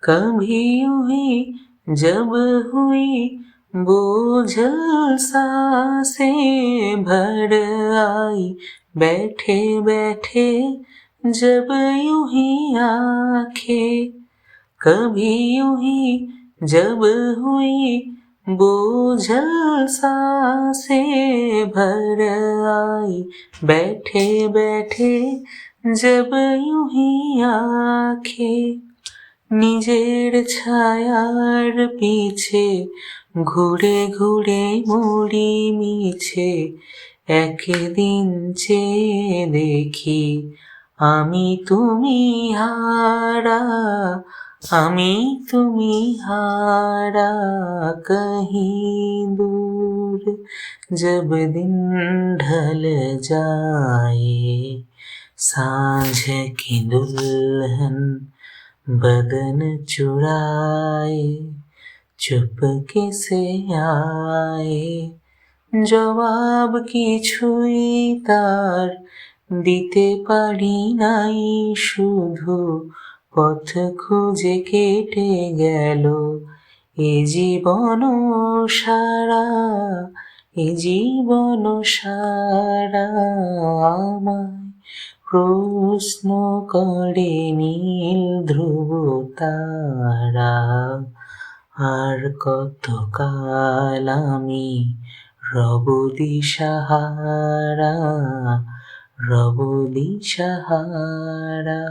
कभी यूं ही जब हुई बोझल सांसें भर आई, बैठे बैठे जब यूं ही आंखें, कभी यूं ही जब हुई बोझल सांसें भर आई, बैठे बैठे जब यूं ही आंखें, নিজের ছায়ার পিছে ঘুরে ঘুরে মরি মিছে, একদিন চেয়ে দেখি আমি তুমি হারা, আমি তুমি हारा कहीं दूर। जब दिन ढल जाए सांझ की दुल्हन बदन चुराए, चुपके से आए, জবাব কিছুই তার দিতে পারি নাই, শুধু পথ খুঁজে কেটে গেল এ জীবন সারা, এ জীবন সারা। আমায় প্রশ্ন করে নীল ধ্রুব তারা, আর কতকাল আমি রব দিশাহারা, রব দিশাহারা।